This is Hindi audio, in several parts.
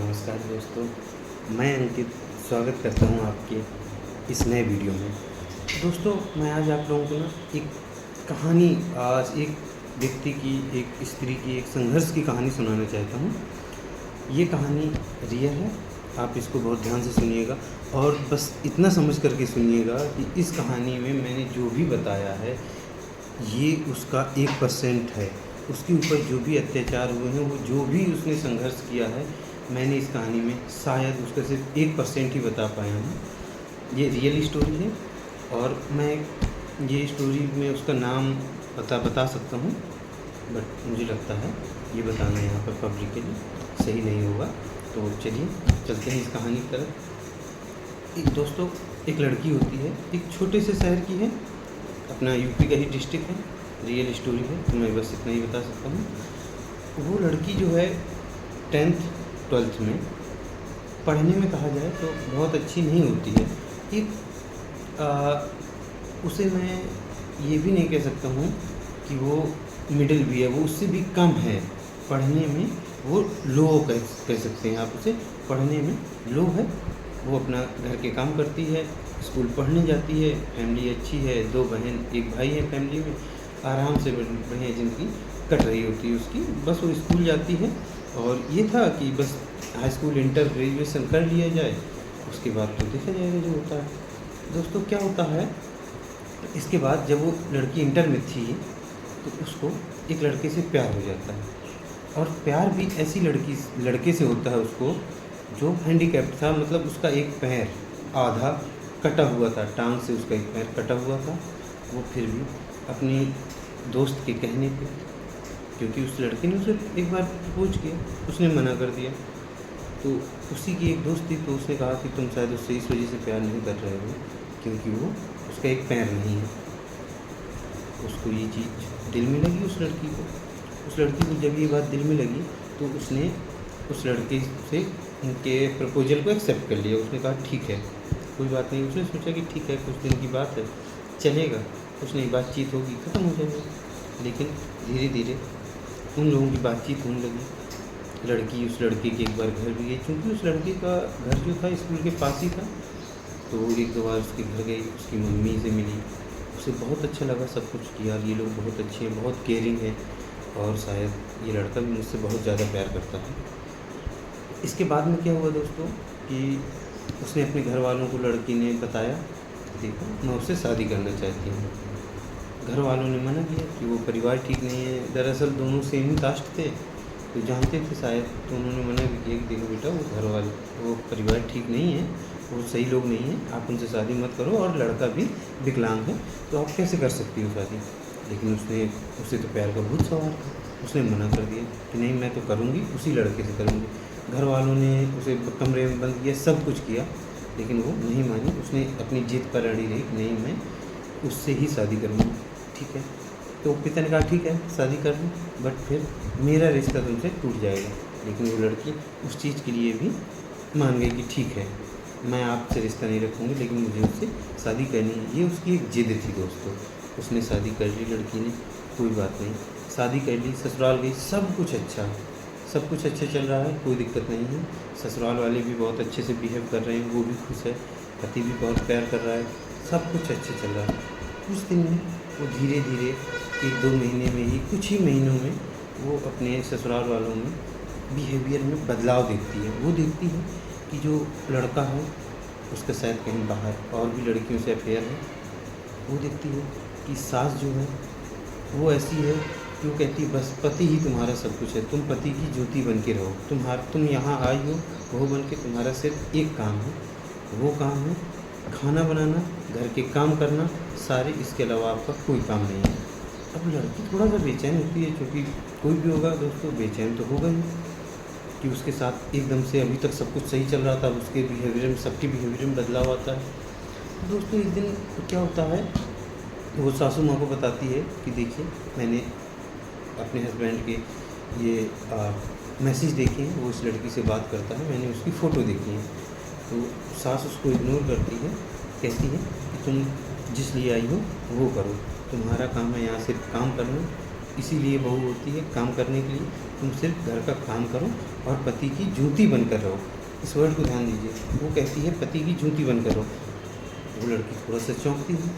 नमस्कार दोस्तों, मैं अंकित स्वागत करता हूं आपके इस नए वीडियो में। दोस्तों, मैं आज आप लोगों को ना एक कहानी, आज एक व्यक्ति की, एक स्त्री की, एक संघर्ष की कहानी सुनाना चाहता हूं। ये कहानी रियल है, आप इसको बहुत ध्यान से सुनिएगा और बस इतना समझ करके सुनिएगा कि इस कहानी में मैंने जो भी बताया है ये उसका 1% है। उसके ऊपर जो भी अत्याचार हुए हैं, वो जो भी उसने संघर्ष किया है, मैंने इस कहानी में शायद उसका सिर्फ 1% ही बता पाया हूँ। ये रियल स्टोरी है और मैं ये स्टोरी में उसका नाम बता सकता हूँ, बट मुझे लगता है ये बताना यहाँ पर पब्लिकली सही नहीं होगा। तो चलिए चलते हैं इस कहानी की तरफ। दोस्तों, एक लड़की होती है, एक छोटे से शहर की है, अपना यूपी का ही डिस्ट्रिक्ट है, रियल स्टोरी है, तो मैं बस इतना ही बता सकता हूँ। वो लड़की जो है 10th 12th में पढ़ने में कहा जाए तो बहुत अच्छी नहीं होती है। एक उसे मैं ये भी नहीं कह सकता हूँ कि वो मिडिल भी है, वो उससे भी कम है पढ़ने में, वो लो कह सकते हैं आप उसे, पढ़ने में लो है। वो अपना घर के काम करती है, स्कूल पढ़ने जाती है, फैमिली अच्छी है, 2 बहन 1 भाई है फैमिली में, आराम से बढ़िया ज़िंदगी कट रही होती है उसकी। बस वो स्कूल जाती है और ये था कि बस हाई स्कूल इंटर ग्रेजुएशन कर लिया जाए, उसके बाद तो देखा जाएगा जो होता है। दोस्तों, क्या होता है, इसके बाद जब वो लड़की इंटर में थी तो उसको एक लड़के से प्यार हो जाता है, और प्यार भी ऐसी लड़के से होता है उसको जो हैंडीकैप्ड था, मतलब उसका एक पैर आधा कटा हुआ था, टांग से उसका एक पैर कटा हुआ था। वो फिर भी अपनी दोस्त के कहने पे, क्योंकि उस लड़के ने उसे एक बार प्रपोज किया, उसने मना कर दिया, तो उसी की एक दोस्त थी, तो उसने कहा कि तुम शायद उससे इस वजह से प्यार नहीं कर रहे हो क्योंकि वो उसका एक पैर नहीं है। उसको ये चीज़ दिल में लगी, उस लड़की को जब ये बात दिल में लगी तो उसने उस लड़के से उनके प्रपोजल को एक्सेप्ट कर लिया। उसने कहा ठीक है, कोई बात नहीं। उसने सोचा कि ठीक है, कुछ दिन की बात है, चलेगा, कुछ नहीं, बातचीत होगी, ख़त्म हो जाएगा। लेकिन धीरे धीरे उन लोगों की बातचीत होने लगी। लड़की उस लड़के के एक बार घर भी गई, क्योंकि उस लड़के का घर जो था स्कूल के पास ही था, तो 1-2 बार उसके घर गई, उसकी मम्मी से मिली, उसे बहुत अच्छा लगा सब कुछ कि यार ये लोग बहुत अच्छे हैं, बहुत केयरिंग है, और शायद ये लड़का भी मुझसे बहुत ज़्यादा प्यार करता है। इसके बाद में क्या हुआ दोस्तों कि उसने अपने घर वालों को, लड़की ने बताया, देखो मैं उससे शादी करना चाहती हूँ। घर वालों ने मना किया कि वो परिवार ठीक नहीं है। दरअसल दोनों सेम ही कास्ट थे, तो जानते थे शायद, तो उन्होंने मना भी किया कि देखो बेटा, वो परिवार ठीक नहीं है, वो सही लोग नहीं हैं, आप उनसे शादी मत करो, और लड़का भी विकलांग है, तो आप कैसे कर सकती हो शादी। लेकिन उससे तो प्यार का भूत सवार था, उसने मना कर दिया कि नहीं, मैं तो करूँगी, उसी लड़के से करूँगी। घर वालों ने उसे कमरे में बंद किया, सब कुछ किया, लेकिन वो नहीं मानी। उसने अपनी जिद पर अड़ी रही, नहीं मैं उससे ही शादी करूँगी। ठीक है, तो पिता ने कहा ठीक है शादी कर लो, बट फिर मेरा रिश्ता तुमसे टूट जाएगा। लेकिन वो लड़की उस चीज़ के लिए भी मान गई कि ठीक है, मैं आपसे रिश्ता नहीं रखूँगी, लेकिन मुझे उससे शादी करनी है। ये उसकी एक जिद थी दोस्तों। उसने शादी कर ली लड़की ने, कोई बात नहीं, शादी कर ली, ससुराल गई, सब कुछ अच्छा चल रहा है, कोई दिक्कत नहीं है। ससुराल वाले भी बहुत अच्छे से बिहेव कर रहे हैं, वो भी खुश है, पति भी बहुत प्यार कर रहा है, सब कुछ अच्छा चल रहा है। कुछ दिन में वो धीरे धीरे 1-2 महीने में ही, कुछ ही महीनों में, वो अपने ससुराल वालों में बिहेवियर में बदलाव देखती है। वो देखती है कि जो लड़का है उसका शायद कहीं बाहर और भी लड़कियों से अफेयर है। वो देखती है कि सास जो है वो ऐसी है कि वो कहती है बस पति ही तुम्हारा सब कुछ है, तुम पति की ज्योति बन के रहो, तुम यहाँ आई हो बहू बन के, तुम्हारा सिर्फ एक काम है, वो काम है खाना बनाना, घर के काम करना, सारे, इसके अलावा आपका कोई काम नहीं है। अब लड़की थोड़ा सा बेचैन होती है, क्योंकि कोई भी होगा दोस्तों बेचैन तो होगा ही, कि उसके साथ एकदम से अभी तक सब कुछ सही चल रहा था, उसके बिहेवियर में, सबके बिहेवियर में बदलाव आता है। दोस्तों, एक दिन क्या होता है, वो सासू माँ को बताती है कि देखिए मैंने अपने हस्बैंड के ये मैसेज देखे हैं, वो इस लड़की से बात करता है, मैंने उसकी फ़ोटो देखी है। तो सास उसको इग्नोर करती है, कहती है कि तुम जिस लिए आई हो वो करो, तुम्हारा काम है यहाँ सिर्फ काम करना, इसीलिए बहू होती है काम करने के लिए, तुम सिर्फ घर का काम करो और पति की जूती बनकर रहो। इस वर्ड को ध्यान दीजिए, वो कहती है पति की जूती बनकर रहो। वो लड़की थोड़ा सा चौंकती है,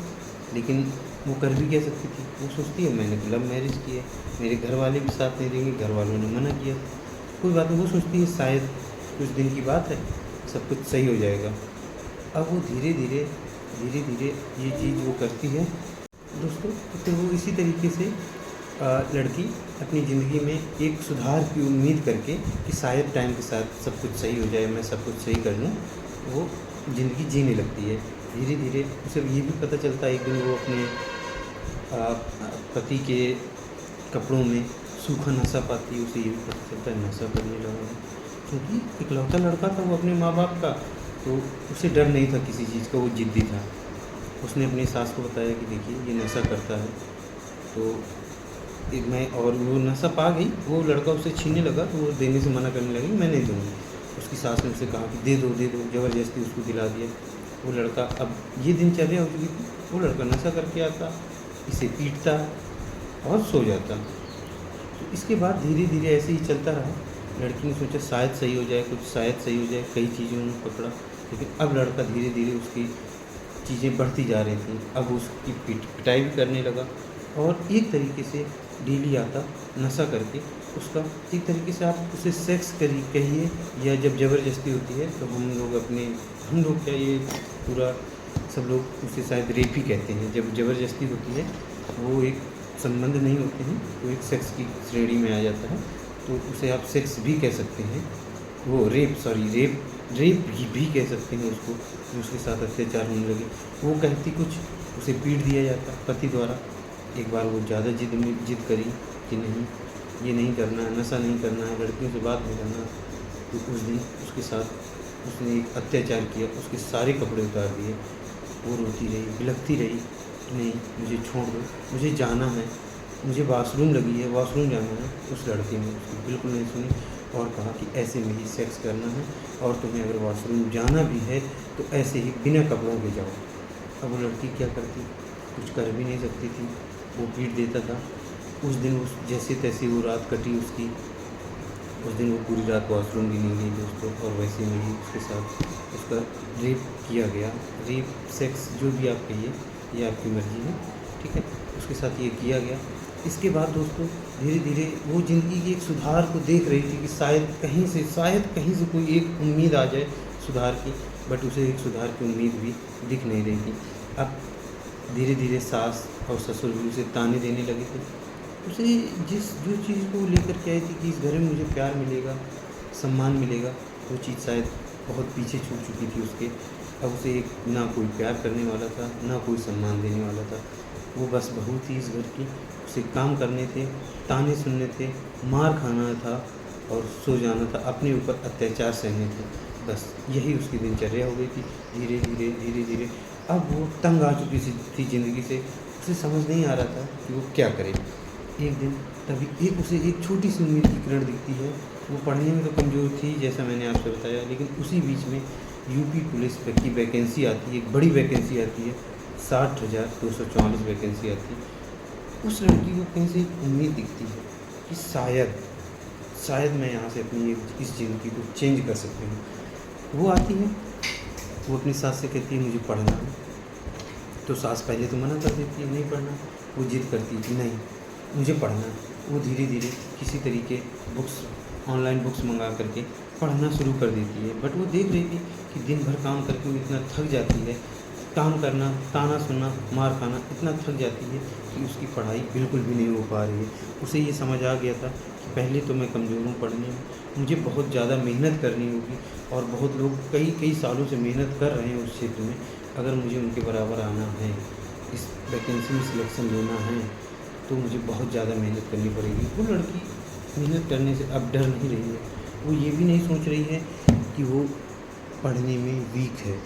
लेकिन वो कर भी क्या सकती थी। वो सोचती है मैंने तो लव मैरिज की है, मेरे घर वाले भी साथ नहीं देंगे, घर वालों ने मना किया, कोई बात नहीं। वो सोचती है शायद कुछ दिन की बात है, सब कुछ सही हो जाएगा। अब वो धीरे धीरे ये चीज़ वो करती है दोस्तों। तो फिर वो इसी तरीके से लड़की अपनी ज़िंदगी में एक सुधार की उम्मीद करके कि शायद टाइम के साथ सब कुछ सही हो जाए, मैं सब कुछ सही कर लूँ, वो ज़िंदगी जीने लगती है। धीरे धीरे उसे ये भी पता चलता है, एक दिन वो अपने पति के कपड़ों में सूखा नशा पाती है। उसे ये भी पता चलता है नशा करने लगा है, क्योंकि इकलौता लड़का था वो अपने माँ बाप का, तो उसे डर नहीं था किसी चीज़ का, वो ज़िद्दी था। उसने अपनी सास को बताया कि देखिए ये नशा करता है, तो मैं, और वो नशा पा गई। वो लड़का उसे छीनने लगा तो वो देने से मना करने लगी, मैं नहीं दूँगी। उसकी सास ने उसे कहा कि दे दो, ज़बरदस्ती उसको दिला दिया। वो लड़का, अब ये दिनचर्या हो चुकी थी, वो लड़का नशा करके आता, इसे पीटता और सो जाता। तो इसके बाद धीरे धीरे ऐसे ही चलता रहा। लड़की ने सोचा शायद सही हो जाए कुछ, शायद सही हो जाए, कई चीज़ों ने पकड़ा, लेकिन अब लड़का धीरे धीरे उसकी चीज़ें बढ़ती जा रही थी। अब उसकी पिटाई भी करने लगा, और एक तरीके से डेली आता नशा करके। उसका एक तरीके से आप उसे सेक्स कहिए, या जब ज़बरदस्ती होती है तो हम लोग क्या, ये पूरा सब लोग उसे शायद रेप ही कहते हैं। जब ज़बरदस्ती होती है वो एक संबंध नहीं होते हैं, वो एक सेक्स की श्रेणी में आ जाता है, तो उसे आप सेक्स भी कह सकते हैं। वो रेप भी कह सकते हैं उसको, जो उसके साथ अत्याचार होने लगे। वो कहती कुछ, उसे पीट दिया जाता पति द्वारा। एक बार वो ज़्यादा जिद करी कि नहीं, ये नहीं करना है, नशा नहीं करना है, लड़कियों से बात नहीं करना, तो उस दिन उसके साथ उसने एक अत्याचार किया, उसके सारे कपड़े उतार दिए। वो रोती रही, बिलखती रही, नहीं मुझे छोड़ दो, मुझे जाना है, मुझे वॉशरूम लगी है, वॉशरूम जाना है। उस लड़के ने उसकी बिल्कुल नहीं सुनी और कहा कि ऐसे में ही सेक्स करना है, और तुम्हें अगर वॉशरूम जाना भी है तो ऐसे ही बिना कपड़ों के जाओ। अब वो लड़की क्या करती, कुछ कर भी नहीं सकती थी, वो पीट देता था। उस दिन उस जैसे तैसे वो रात कटी उसकी। उस दिन वो पूरी रात वॉशरूम भी नहीं गई दोस्तों, और वैसे में ही उसके साथ उसका रेप किया गया। रेप, सेक्स, जो भी आप कहिए, ये आपकी मर्ज़ी है, ठीक है। उसके साथ ये किया गया। इसके बाद दोस्तों धीरे धीरे वो ज़िंदगी के एक सुधार को देख रही थी कि शायद कहीं से कोई एक उम्मीद आ जाए सुधार की, बट उसे एक सुधार की उम्मीद भी दिख नहीं रही थी। अब धीरे धीरे सास और ससुर भी उसे ताने देने लगे थे। उसे जो चीज़ को लेकर के आई थी कि इस घर में मुझे प्यार मिलेगा, सम्मान मिलेगा, वो चीज़ शायद बहुत पीछे छूट चुकी थी उसके। अब उसे एक ना कोई प्यार करने वाला था, ना कोई सम्मान देने वाला था। वो बस बहू थी इस घर की, उसे काम करने थे, ताने सुनने थे, मार खाना था और सो जाना था, अपने ऊपर अत्याचार सहने थे। बस यही उसकी दिनचर्या हो गई थी। धीरे धीरे अब वो तंग आ चुकी थी ज़िंदगी से। उसे समझ नहीं आ रहा था कि वो क्या करे। एक दिन तभी उसे एक छोटी सी उम्मीद की किरण दिखती है। वो पढ़ने में तो कमज़ोर थी जैसा मैंने आपसे बताया, लेकिन उसी बीच में यूपी पुलिस की वैकेंसी आती है, एक बड़ी वैकेंसी आती है, 60,244 वैकेंसी आती है। उस लड़की को कहीं से उम्मीद दिखती है कि शायद मैं यहाँ से अपनी इस ज़िंदगी को चेंज कर सकती हूँ। वो आती है, वो अपनी सास से कहती है मुझे पढ़ना है, तो सास पहले तो मना कर देती है, नहीं पढ़ना। वो जिद करती है कि नहीं मुझे पढ़ना है। वो धीरे धीरे किसी तरीके ऑनलाइन बुक्स मंगा करके पढ़ना शुरू कर देती है। बट वो देख रही थी कि दिन भर काम करके वो इतना थक जाती है, काम करना, ताना सुनना, मार खाना, इतना थक जाती है कि उसकी पढ़ाई बिल्कुल भी नहीं हो पा रही है। उसे ये समझ आ गया था कि पहले तो मैं कमज़ोर हूँ पढ़ने में, मुझे बहुत ज़्यादा मेहनत करनी होगी, और बहुत लोग कई सालों से मेहनत कर रहे हैं उस क्षेत्र में। अगर मुझे उनके बराबर आना है, इस वैकेंसी में सिलेक्शन लेना है, तो मुझे बहुत ज़्यादा मेहनत करनी पड़ेगी। वो लड़की मेहनत करने से अब डर नहीं रही है। वो ये भी नहीं सोच रही है कि वो पढ़ने में वीक है,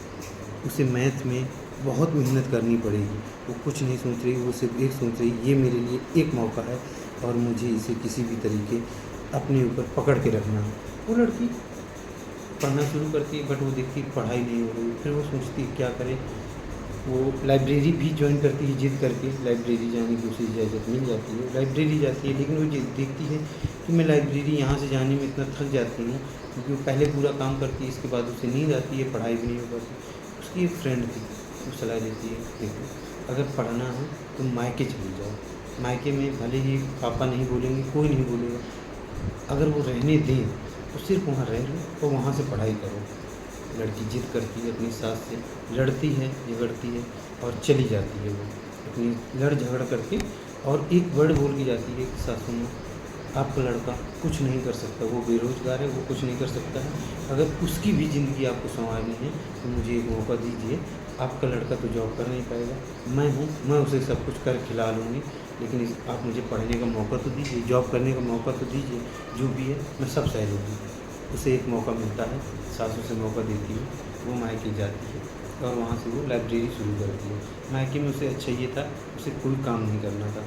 उसे मैथ में बहुत मेहनत करनी पड़ेगी। वो कुछ नहीं सोच रही, वो सिर्फ एक सोच रही, ये मेरे लिए एक मौका है और मुझे इसे किसी भी तरीके अपने ऊपर पकड़ के रखना है। वो लड़की पढ़ना शुरू करती है, बट वो देखती पढ़ाई नहीं हो रही। फिर वो सोचती क्या करे, वो लाइब्रेरी भी ज्वाइन करती है जिद करके, लाइब्रेरी जाने की उसे इजाज़त मिल जाती है, लाइब्रेरी जाती है, लेकिन वो देखती है कि मैं लाइब्रेरी यहाँ से जाने में इतना थक जाती हूँ, क्योंकि वो पहले पूरा काम करती है, इसके बाद उसे नींद आती है, पढ़ाई भी नहीं हो पाती। उसकी एक फ्रेंड थी, वो सलाह देती है, देखो अगर पढ़ना है तो मायके चली जाओ, मायके में भले ही पापा नहीं बोलेंगे, कोई नहीं बोलेगा, अगर वो रहने दें तो सिर्फ वहाँ रह लो और वहाँ से पढ़ाई करो। लड़की जिद करती है अपनी सास से, लड़ती है, झगड़ती है और चली जाती है वो अपनी लड़ झगड़ करके, और एक वर्ड बोल के जाती है कि सासू माँ, आपका लड़का कुछ नहीं कर सकता, वो बेरोज़गार है, वो कुछ नहीं कर सकता है, अगर उसकी भी ज़िंदगी आपको संवारनी है तो मुझे एक मौका दीजिए। आपका लड़का तो जॉब कर नहीं पाएगा, मैं हूँ, मैं उसे सब कुछ कर खिला लूँगी, लेकिन आप मुझे पढ़ने का मौका तो दीजिए, जॉब करने का मौका तो दीजिए, जो भी है मैं सब सह लूँगी। उसे एक मौका मिलता है, सासू से मौका देती है, वो मायके जाती है और वहाँ से वो लाइब्रेरी शुरू करती है। मायके में उसे अच्छा ये था, उसे कोई काम नहीं करना था,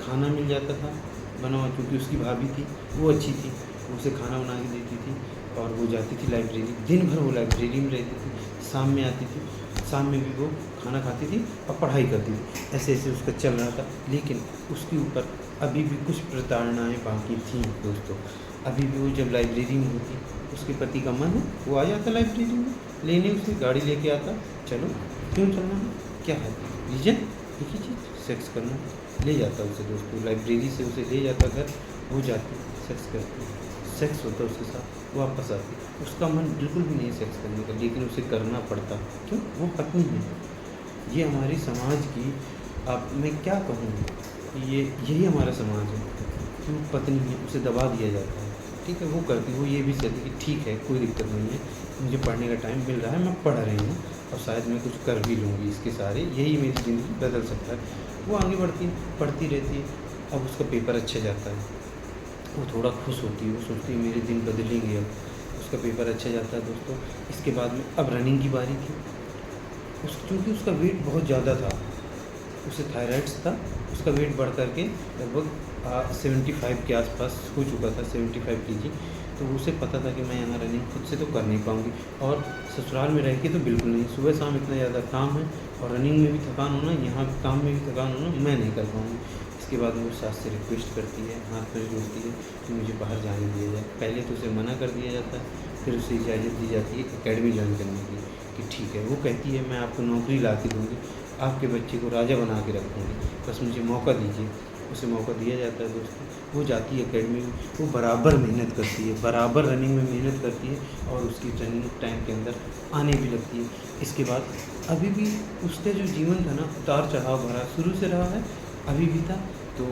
खाना मिल जाता था बना हुआ, क्योंकि उसकी भाभी थी वो अच्छी थी, वो उसे खाना बना के देती थी और वो जाती थी लाइब्रेरी, दिन भर वो लाइब्रेरी में रहती थी, शाम में आती थी, शाम में भी वो खाना खाती थी और पढ़ाई करती थी, ऐसे ऐसे उसका चल रहा था। लेकिन उसके ऊपर अभी भी कुछ प्रताड़नाएँ बाकी थीं दोस्तों। अभी भी वो जब लाइब्रेरी में होती, उसके पति का मन है वो आ जाता लाइब्रेरी में लेने, उसे गाड़ी लेके आता, चलो क्यों चलना है, क्या है रीजन, एक ही चीज़, सेक्स करना, ले जाता उसे दोस्तों लाइब्रेरी से, उसे ले जाता घर, वो जाती सेक्स करती, सेक्स होता उसके साथ, वापस आती, उसका मन बिल्कुल भी नहीं है सेक्स करने का, लेकिन उसे करना पड़ता, क्यों, वो पत्नी है। ये हमारी समाज की, आप मैं क्या कहूँ, ये यही हमारा समाज है कि वो पत्नी है, उसे दबा दिया जाता है, ठीक है, वो करती, वो ये भी चाहती कि ठीक है कोई दिक्कत नहीं है, मुझे पढ़ने का टाइम मिल रहा है, मैं पढ़ रही हूँ और शायद मैं कुछ कर भी लूँगी इसके सारे, यही मेरी ज़िंदगी बदल सकता है। वो आगे बढ़ती है, पढ़ती रहती है, अब उसका पेपर अच्छा जाता है, वो थोड़ा खुश होती है, वो सोचती है मेरे दिन बदलेंगे, अब उसका पेपर अच्छा जाता है दोस्तों। इसके बाद में अब रनिंग की बारी थी, क्योंकि उसका वेट बहुत ज़्यादा था, उसे थायराइड्स था, उसका वेट बढ़ करके लगभग 75 के आसपास हो चुका था, 75 केजी। तो उसे पता था कि मैं यहाँ रनिंग खुद से तो कर नहीं पाऊँगी, और ससुराल में रह के तो बिल्कुल नहीं, सुबह शाम इतना ज़्यादा काम है और रनिंग में भी थकान होना, यहाँ काम में भी थकान होना, मैं नहीं कर पाऊँगी। इसके बाद वो सास से रिक्वेस्ट करती है, हाथ में जोड़ती है कि मुझे बाहर जाने दिया जाए। पहले तो उसे मना कर दिया जाता है, फिर उसे इजाज़त दी जाती है एकेडमी ज्वाइन करने की, कि ठीक है, वो कहती है मैं आपको नौकरी ला के दूँगी, आपके बच्चे को राजा बना के रखूँगी, बस मुझे मौका दीजिए। उसे मौका दिया जाता है दोस्तों, वो जाती है एकेडमी में, वो बराबर मेहनत करती है, बराबर रनिंग में मेहनत करती है और उसकी रनिंग टाइम के अंदर आने भी लगती है। इसके बाद अभी भी उसका जो जीवन था ना, उतार चढ़ाव भरा शुरू से रहा है, अभी भी था। तो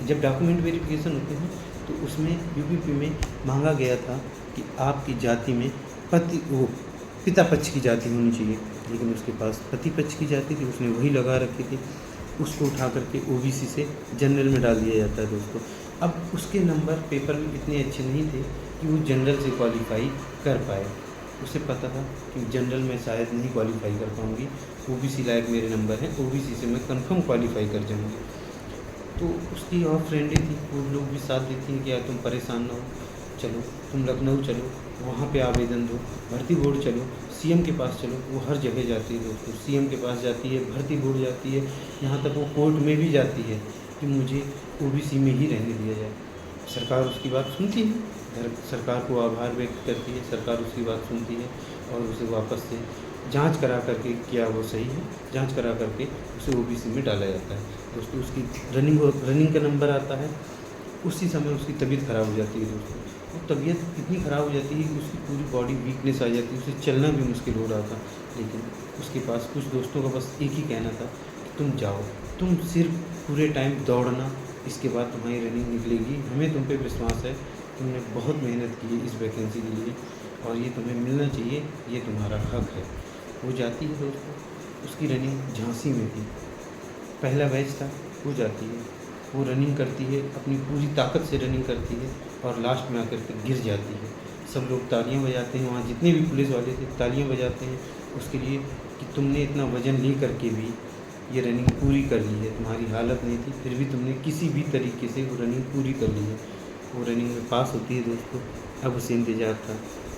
जब डॉक्यूमेंट वेरिफिकेशन होते हैं तो उसमें यूपीपी में मांगा गया था कि आपकी जाति में पिता पक्ष की जाति होनी चाहिए, लेकिन उसके पास पति पक्ष की जाति थी, उसने वही लगा रखी थी, उसको उठा करके ओबीसी से जनरल में डाल दिया जाता है दोस्तों। अब उसके नंबर पेपर में इतने अच्छे नहीं थे कि वो जनरल से क्वालिफाई कर पाए, उसे पता था कि जनरल में शायद नहीं क्वालिफाई कर पाऊँगी, ओबीसी लायक मेरे नंबर हैं, ओबीसी से मैं कंफर्म क्वालिफाई कर जाऊँगी। तो उसकी और फ्रेंडें थी, वो लोग भी साथ देती हैं कि यार तुम परेशान ना हो, चलो तुम लखनऊ चलो, वहाँ पे आवेदन दो, भर्ती बोर्ड चलो, सीएम के पास चलो, वो हर जगह जाती है दोस्तों, सीएम के पास जाती है, भर्ती बोर्ड जाती है, यहाँ तक वो कोर्ट में भी जाती है कि मुझे ओबीसी में ही रहने दिया जाए। सरकार उसकी बात सुनती है, सरकार को आभार व्यक्त करती है, सरकार उसकी बात सुनती है और उसे वापस से जांच करा करके क्या वो सही है, जांच करा करके उसे ओबीसी में डाला जाता है दोस्तों। उसकी रनिंग का नंबर आता है, उसी समय उसकी तबीयत ख़राब हो जाती है दोस्तों। वो तबीयत इतनी ख़राब हो जाती है कि उसकी पूरी बॉडी वीकनेस आ जाती है, उसे चलना भी मुश्किल हो रहा था, लेकिन उसके पास कुछ दोस्तों का बस एक ही कहना था कि तुम जाओ, तुम सिर्फ पूरे टाइम दौड़ना, इसके बाद तुम्हारी रनिंग निकलेगी, हमें तुम पे विश्वास है, तुमने बहुत मेहनत की है इस वैकेंसी के लिए और ये तुम्हें मिलना चाहिए, ये तुम्हारा हक है। वो जाती है दोस्तों, उसकी रनिंग झांसी में थी, पहला बैच था, वो जाती है, वो रनिंग करती है, अपनी पूरी ताकत से रनिंग करती है और लास्ट में आकर के गिर जाती है। सब लोग तालियां बजाते हैं, वहाँ जितने भी पुलिस वाले थे तालियां बजाते हैं उसके लिए कि तुमने इतना वज़न ले करके भी ये रनिंग पूरी कर ली है, तुम्हारी हालत नहीं थी फिर भी तुमने किसी भी तरीके से वो रनिंग पूरी कर ली है। वो रनिंग में पास होती है दोस्तों। अब उसे इंतज़ार था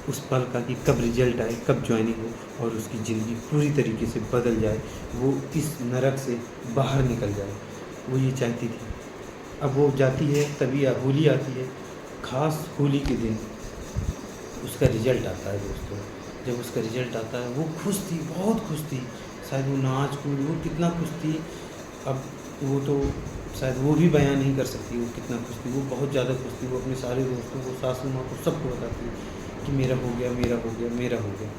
उस पल का कि कब रिजल्ट आए, कब ज्वाइनिंग हो और उसकी ज़िंदगी पूरी तरीके से बदल जाए, वो इस नरक से बाहर निकल जाए, वो ये चाहती थी। अब वो जाती है, तभी होली आती है, ख़ास होली के दिन उसका रिज़ल्ट आता है दोस्तों। जब उसका रिज़ल्ट आता है, वो खुश थी, बहुत खुश थी, शायद वो नाच कूद, वो कितना खुश थी। अब वो तो शायद वो भी बयान नहीं कर सकती वो कितना खुश थी, वो बहुत ज़्यादा खुश थी। वो अपने सारे दोस्तों को, सासू माँ को, सबको बताती कि मेरा हो गया, मेरा हो गया, मेरा हो गया।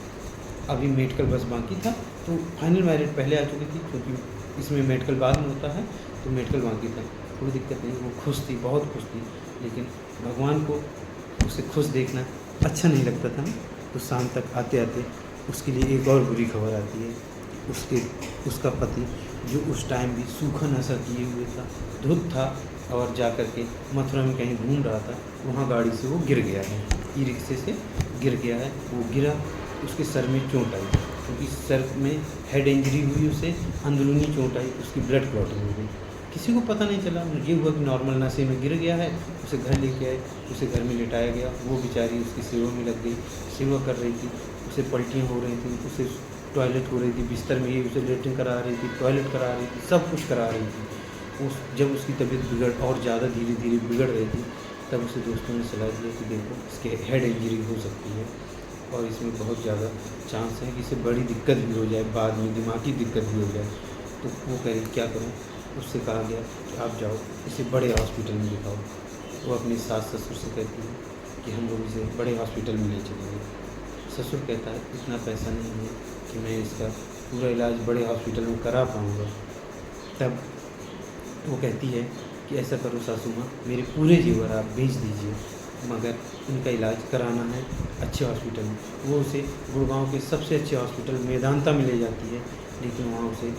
अभी मेडिकल बस बाकी था, तो फाइनल मेरिट पहले आ चुकी थी, क्योंकि इसमें मेडिकल बाद में होता है, तो मेडिकल बाकी था, कोई दिक्कत नहीं। वो खुश थी, बहुत खुश थी, लेकिन भगवान को उसे खुश देखना अच्छा नहीं लगता था ना। तो शाम तक आते आते उसके लिए एक और बुरी खबर आती है। उसका पति, जो उस टाइम भी सूखा नशा किए हुए था, धुत था, और जा कर के मथुरा में कहीं घूम रहा था, वहाँ गाड़ी से वो गिर गया है, ई रिक्शे से गिर गया है। वो गिरा, उसके सर में चोट आई, क्योंकि सर में हेड इंजरी हुई, उसे अंदरूनी चोट आई, उसकी ब्लड क्लॉटिंग हो गई। किसी को पता नहीं चला, ये हुआ कि नॉर्मल नशे में गिर गया है। उसे घर लेके आए, उसे घर में लिटाया गया। वो बेचारी उसकी सेवा में लग गई, सेवा कर रही थी, उसे पलटियाँ हो रही थी, उसे टॉयलेट हो रही थी, बिस्तर में ही उसे लेटरिन करा रही थी, टॉयलेट करा रही थी, सब कुछ करा रही थी। जब उसकी तबीयत बिगड़ और ज़्यादा धीरे धीरे बिगड़ रही थी, तब उसे दोस्तों ने सलाह दिया कि देखो, इसके हेड इंजरी हो सकती है और इसमें बहुत ज़्यादा चांस है कि इसे बड़ी दिक्कत भी हो जाए, बाद में दिमागी दिक्कत भी हो जाए। तो वो कह रही क्या करूँ। उससे कहा गया कि आप जाओ, इसे बड़े हॉस्पिटल में दिखाओ। वो अपनी सास ससुर से कहती है कि हम लोग इसे बड़े हॉस्पिटल में ले चलेंगे। ससुर कहता है इतना पैसा नहीं है कि मैं इसका पूरा इलाज बड़े हॉस्पिटल में करा पाऊँगा। तब वो कहती है कि ऐसा करो सासू माँ, मेरे पूरे जेवर आप बेच दीजिए, मगर इनका इलाज कराना है अच्छे हॉस्पिटल में। वो उसे गुड़गांव के सबसे अच्छे हॉस्पिटल मेदांता में ले जाती है, लेकिन वहाँ उसे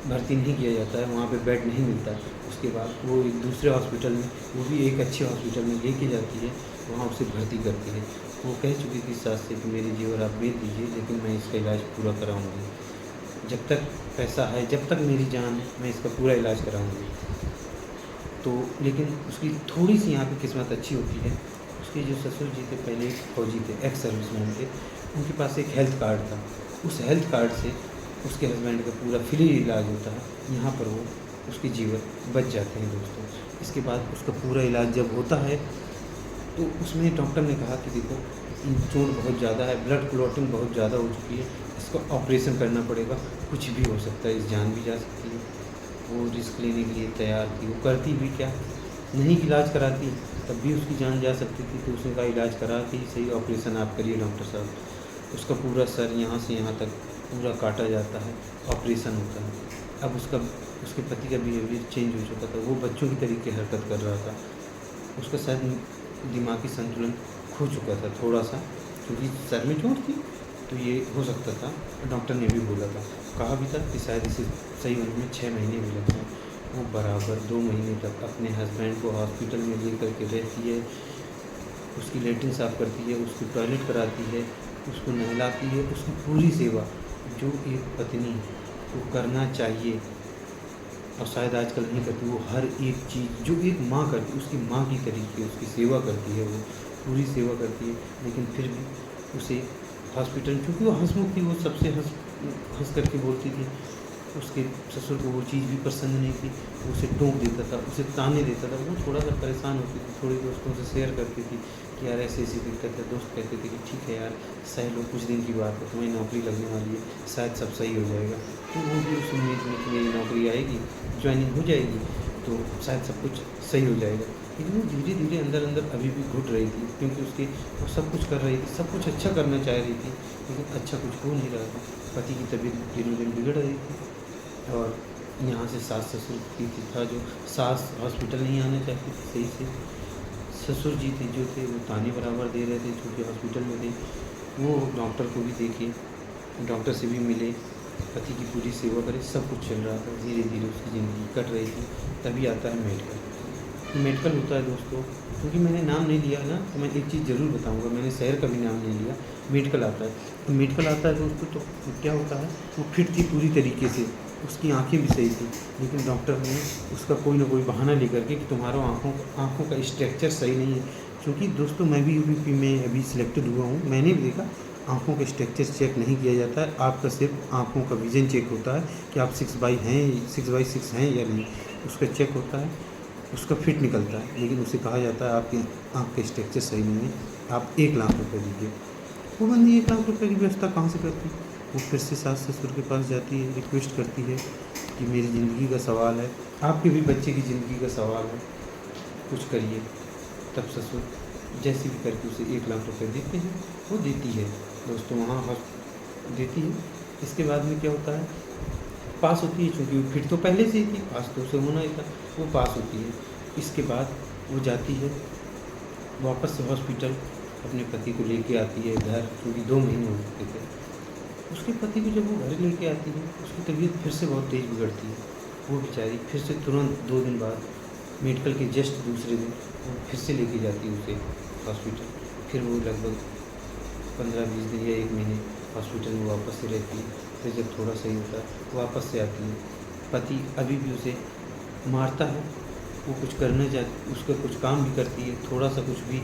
भर्ती नहीं किया जाता है, वहाँ पे बेड नहीं मिलता है। उसके बाद वो एक दूसरे हॉस्पिटल में, वो भी एक अच्छे हॉस्पिटल में लेके जाती है, वहाँ उसे भर्ती करती है। वो कह चुकी थी सास से कि मेरी जेवर आप बेच दीजिए, लेकिन मैं इसका इलाज पूरा कराऊँगी। जब तक पैसा है, जब तक मेरी जान है, मैं इसका पूरा इलाज कराऊँगी। तो लेकिन उसकी थोड़ी सी यहाँ पे किस्मत अच्छी होती है। उसके जो ससुर जी थे, पहले फौजी थे, एक्स सर्विसमैन थे, उनके पास एक हेल्थ कार्ड था। उस हेल्थ कार्ड से उसके हस्बैंड का पूरा फ्री इलाज होता है। यहाँ पर वो उसके जीवन बच जाते हैं दोस्तों। इसके बाद उसका पूरा इलाज जब होता है, तो उसमें डॉक्टर ने कहा कि देखो, चोट बहुत ज़्यादा है, ब्लड क्लॉटिंग बहुत ज़्यादा हो चुकी है, इसका ऑपरेशन करना पड़ेगा, कुछ भी हो सकता है, इस जान भी जा सकती है। वो रिस्क लेने के लिए तैयार थी। वो करती भी क्या, नहीं इलाज कराती तब भी उसकी जान जा सकती थी। तो उसने कहा इलाज करा के ही सही, ऑपरेशन आप करिए डॉक्टर साहब। उसका पूरा सर यहाँ से यहाँ तक पूरा काटा जाता है, ऑपरेशन होता है। अब उसके पति का बिहेवियर चेंज हो चुका था, वो बच्चों की तरीके हरकत कर रहा था। उसका शायद दिमागी संतुलन खो चुका था थोड़ा सा, क्योंकि सर में चोट थी, तो ये हो सकता था। डॉक्टर ने भी बोला था, कहा भी था कि शायद इसे सही होने में 6 महीने भी लग जाए। वो बराबर 2 महीने तक अपने हस्बैंड को हॉस्पिटल में ले कर के रहती है, उसकी लेटरिन साफ़ करती है, उसको टॉयलेट कराती है, उसको नहलाती है, उसकी पूरी सेवा जो एक पत्नी को करना चाहिए और शायद आजकल नहीं करती। वो हर एक चीज़ जो एक माँ करती, उसकी माँ की तरीके उसकी सेवा करती है, वो पूरी सेवा करती है। लेकिन फिर भी उसे हॉस्पिटल, क्योंकि वो हंसमुख थी, वो सबसे हंस करके बोलती थी, उसके ससुर को वो चीज़ भी पसंद नहीं थी। वो उसे टोक देता था, उसे ताने देता था। वो थोड़ा सा परेशान होती थी, थोड़ी दोस्तों से शेयर करती थी कि यार ऐसी ऐसी दिक्कत है। दोस्त कहते थे कि ठीक है यार, सह लो, कुछ दिन की बात है, तुम्हें नौकरी लगने वाली है, शायद सब सही हो जाएगा। तो वो भी उस उम्मीद में कि मेरी नौकरी आएगी, ज्वाइनिंग हो जाएगी, तो शायद सब कुछ सही हो जाएगा। लेकिन वो धीरे धीरे अंदर अंदर अभी भी घुट रही थी, क्योंकि वो सब कुछ कर रही थी, सब कुछ अच्छा करना चाह रही थी, लेकिन अच्छा कुछ हो नहीं रहा था। पति की तबीयत दिनों दिन बिगड़ रही थी, और यहाँ से सास ससुर की था, जो सास हॉस्पिटल नहीं आना चाहती थी सही से। ससुर जी थे जो थे, वो ताने बराबर दे रहे थे, चूँकि हॉस्पिटल में थे। वो डॉक्टर को भी देखे, डॉक्टर से भी मिले, पति की पूरी सेवा करे, सब कुछ चल रहा था। धीरे धीरे उसकी ज़िंदगी कट रही थी। तभी आता है मेडिकल। मेडिकल होता है दोस्तों, क्योंकि मैंने नाम नहीं लिया ना, तो मैं एक चीज़ ज़रूर बताऊंगा, मैंने शहर का भी नाम नहीं लिया। मेडिकल आता है, तो मेडिकल आता है दोस्तों, तो क्या होता है, वो फिट थी पूरी तरीके से, उसकी आंखें भी सही थी, लेकिन डॉक्टर ने उसका कोई ना कोई बहाना लेकर के कि तुम्हारा आँखों का स्ट्रक्चर सही नहीं है, क्योंकि दोस्तों मैं भी यूपीपी में अभी सिलेक्टेड हुआ हूँ, मैंने भी देखा आँखों के स्ट्रक्चर चेक नहीं किया जाता है, आपका सिर्फ आँखों का विज़न चेक होता है कि आप 6/6 हैं या नहीं, उसका चेक होता है, उसका फिट निकलता है। लेकिन उसे कहा जाता है आपकी आँख के स्ट्रक्चर सही नहीं है, आप 1 लाख रुपये दीजिए। वो बंदी 1 लाख रुपये की व्यवस्था कहाँ से करती? वो फिर से सास ससुर के पास जाती है, रिक्वेस्ट करती है कि मेरी ज़िंदगी का सवाल है, आपके भी बच्चे की ज़िंदगी का सवाल है, कुछ करिए। तब ससुर जैसे भी करके उसे 1 लाख रुपये देते हैं, वो देती है दोस्तों, वहाँ देती है। इसके बाद में क्या होता है, पास होती है, चूँकि वो फिट तो पहले से ही थी, पास तो उसे होना ही था, वो पास होती है। इसके बाद वो जाती है वापस से हॉस्पिटल, अपने पति को लेके आती है घर, क्योंकि 2 महीने हो चुके थे। उसके पति को जब वो घर लेके आती है, उसकी तबीयत फिर से बहुत तेज़ बिगड़ती है। वो बेचारी फिर से तुरंत 2 दिन बाद, मेडिकल के जस्ट दूसरे दिन, वो फिर से लेके जाती है उसे हॉस्पिटल। फिर वो लगभग 15-20 दिन या 1 महीने हॉस्पिटल में वापस से रहती है। फिर जब थोड़ा सही होता है वापस से आती है। पति अभी भी उसे मारता है, वो कुछ करना चाहती, उसका कुछ काम भी करती है, थोड़ा सा कुछ भी,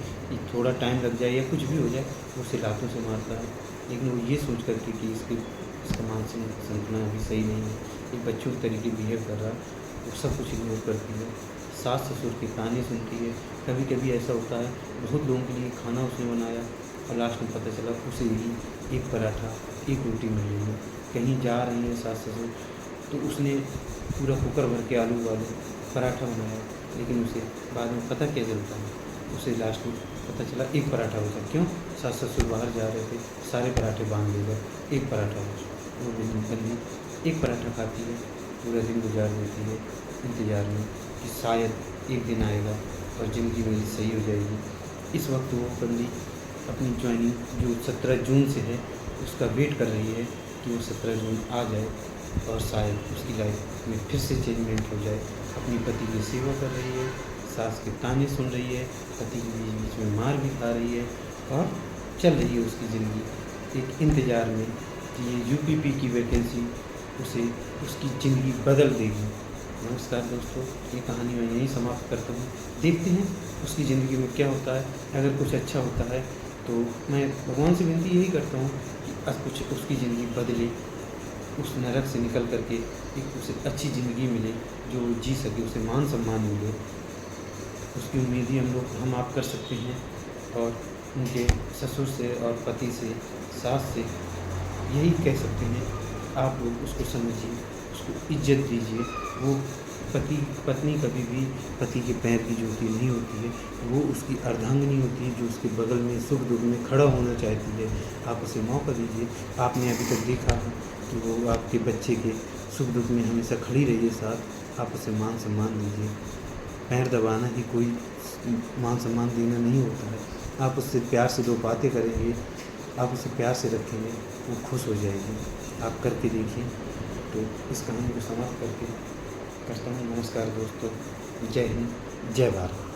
थोड़ा टाइम लग जाए या कुछ भी हो जाए, वो उसे लातों से मारता है। लेकिन वो ये सोच करके कि इसका मानसिक संतुलन अभी सही नहीं है, ये बच्चों के तरीके बिहेव कर रहा है, वो सब कुछ इग्नोर करती है। सास ससुर के ताने सुनती है। कभी कभी ऐसा होता है, बहुत लोगों के लिए खाना उसने बनाया और लास्ट में पता चला उसे ही 1 पराठा 1 रोटी मिल रही है। कहीं जा रही है सास ससुर, तो उसने पूरा कुकर भर के आलू वाले पराठा बनाया, लेकिन उसे बाद में पता क्या चलता है, उसे लास्ट में पता चला 1 पराठा होता। क्यों? सास ससुर बाहर जा रहे थे, सारे पराठे बांध लेगा, 1 पराठा हो। वो बंदी 1 पराठा खाती है, पूरा दिन गुजार देती है इंतज़ार में कि शायद एक दिन आएगा और ज़िंदगी मेरी सही हो जाएगी। इस वक्त वो बंदी अपनी ज्वाइनिंग जो 17 जून से है, उसका वेट कर रही है कि वो 17 जून आ जाए और शायद उसकी लाइफ में फिर से चेंजमेंट हो जाए। अपनी पति की सेवा कर रही है, सास के ताने सुन रही है, पति के बीच बीच में मार भी खा रही है और चल रही है उसकी ज़िंदगी एक इंतज़ार में कि ये यूपीपी की वैकेंसी उसे उसकी ज़िंदगी बदल देगी। नमस्कार दोस्तों, ये कहानी मैं यहीं समाप्त करता हूँ। देखते हैं उसकी ज़िंदगी में क्या होता है। अगर कुछ अच्छा होता है तो मैं भगवान से विनती यही करता हूँ कि कुछ उसकी ज़िंदगी बदले, उस नरक से निकल करके एक उसे अच्छी ज़िंदगी मिले, जो वो जी सके, उसे मान सम्मान मिले। उसकी उम्मीद ही हम आप कर सकते हैं। और उनके ससुर से और पति से, सास से यही कह सकते हैं, आप लोग उसको समझिए, उसको इज्जत दीजिए। वो पत्नी कभी भी पति के पैर की जूती नहीं होती है, वो उसकी अर्धांगिनी होती है, जो उसके बगल में सुख दुख में खड़ा होना चाहती है। आप उसे मौका दीजिए। आपने अभी तक देखा है कि वो आपके बच्चे के सुख दुख में हमेशा खड़ी रही है साथ। आप उसे मान सम्मान दीजिए। पैर दबाना ही कोई मान सम्मान देना नहीं होता है। आप उससे प्यार से 2 बातें करेंगे, आप उसे प्यार से रखेंगे, वो खुश हो जाएगी। आप करके देखिए। तो इस कहानी को समाप्त करता हूँ। नमस्कार दोस्तों, जय हिंद, जय भारत।